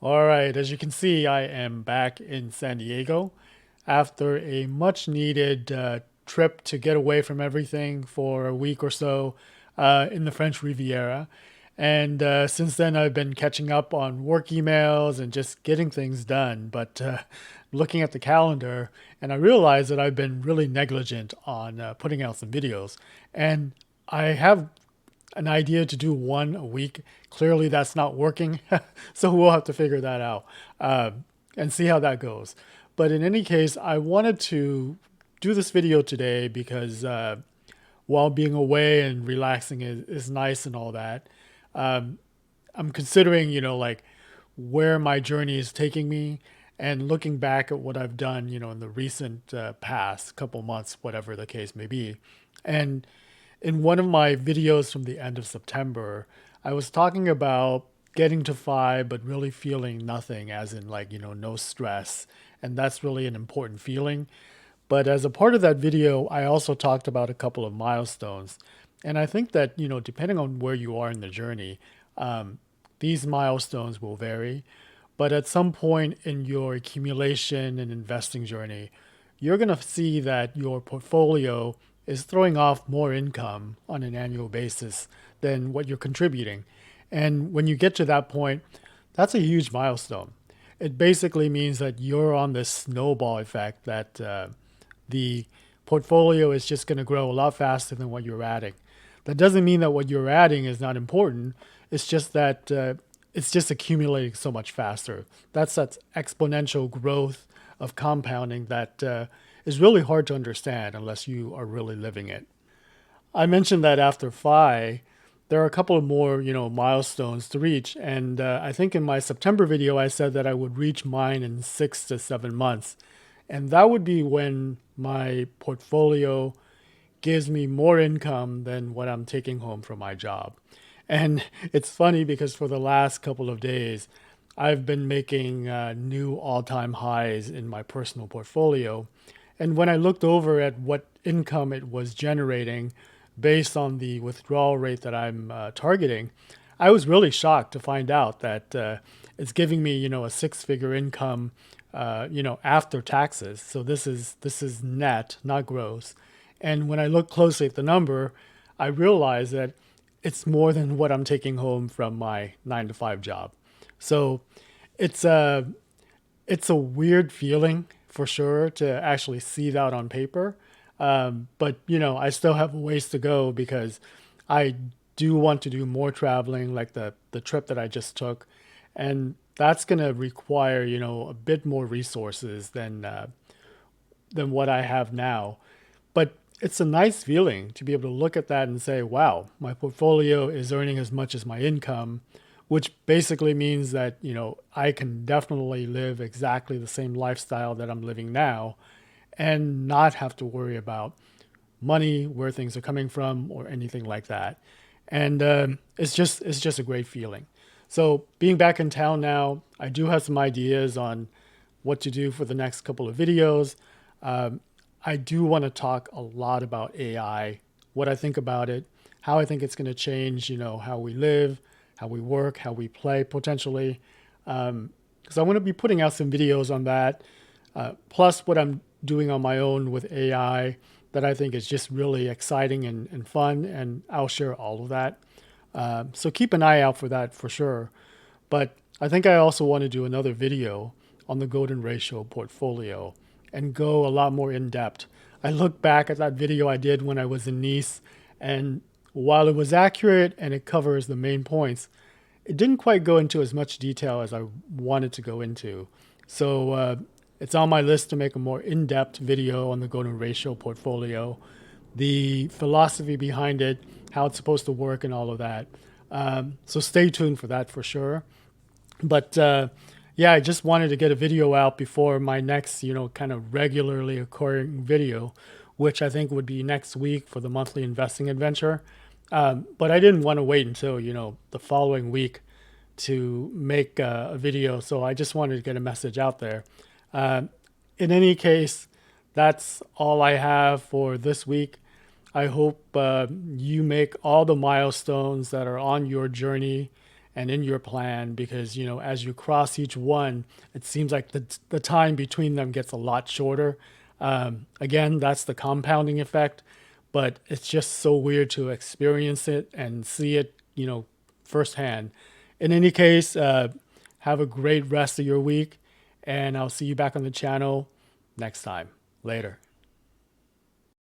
All right, as you can see, I am back in San Diego after a much needed trip to get away from everything for a week or so in the French Riviera. And since then, I've been catching up on work emails and just getting things done. But looking at the calendar, and I realized that I've been really negligent on putting out some videos. And I have an idea to do one a week. Clearly, that's not working. So we'll have to figure that out and see how that goes. But in any case, I wanted to do this video today because while being away and relaxing is nice and all that, I'm considering, like where my journey is taking me and looking back at what I've done, in the recent past couple months, whatever the case may be. And in one of my videos from the end of September, I was talking about getting to five, but really feeling nothing, as in, like, no stress. And that's really an important feeling. But as a part of that video, I also talked about a couple of milestones. And I think that, depending on where you are in the journey, these milestones will vary. But at some point in your accumulation and investing journey, you're going to see that your portfolio is throwing off more income on an annual basis than what you're contributing. And when you get to that point, that's a huge milestone. It basically means that you're on this snowball effect that the portfolio is just going to grow a lot faster than what you're adding. That doesn't mean that what you're adding is not important. It's just that it's just accumulating so much faster. That's that exponential growth of compounding that is really hard to understand unless you are really living it. I mentioned that after Phi, there are a couple of more, milestones to reach. And I think in my September video, I said that I would reach mine in 6 to 7 months. And that would be when my portfolio gives me more income than what I'm taking home from my job. And it's funny because for the last couple of days, I've been making new all time highs in my personal portfolio. And when I looked over at what income it was generating based on the withdrawal rate that I'm targeting, I was really shocked to find out that it's giving me, a six-figure income, after taxes. So this is net, not gross. And when I look closely at the number, I realize that it's more than what I'm taking home from my 9 to 5 job. So it's a it's a weird feeling for sure to actually see that on paper. But I still have a ways to go because I do want to do more traveling, like the trip that I just took, and that's going to require a bit more resources than what I have now. But it's a nice feeling to be able to look at that and say, wow, my portfolio is earning as much as my income, which basically means that, I can definitely live exactly the same lifestyle that I'm living now and not have to worry about money, where things are coming from, or anything like that. And it's just a great feeling. So being back in town now, I do have some ideas on what to do for the next couple of videos. Um, I do want to talk a lot about AI, what I think about it, how I think it's going to change, how we live, how we work, how we play potentially. Because I want to be putting out some videos on that, plus what I'm doing on my own with AI that I think is just really exciting and fun, and I'll share all of that. So keep an eye out for that for sure. But I think I also want to do another video on the golden ratio portfolio and go a lot more in depth. I look back at that video I did when I was in Nice, and while it was accurate and it covers the main points, it didn't quite go into as much detail as I wanted to go into. So it's on my list to make a more in depth video on the golden ratio portfolio, the philosophy behind it, how it's supposed to work, and all of that. So stay tuned for that for sure. But yeah, I just wanted to get a video out before my next, kind of regularly occurring video, which I think would be next week for the monthly investing adventure. But I didn't want to wait until, the following week to make a video. So I just wanted to get a message out there. Uh, in any case, that's all I have for this week. I hope you make all the milestones that are on your journey and in your plan because, as you cross each one, it seems like the time between them gets a lot shorter. Again, that's the compounding effect, but it's just so weird to experience it and see it, firsthand. In any case, have a great rest of your week, and I'll see you back on the channel next time. Later.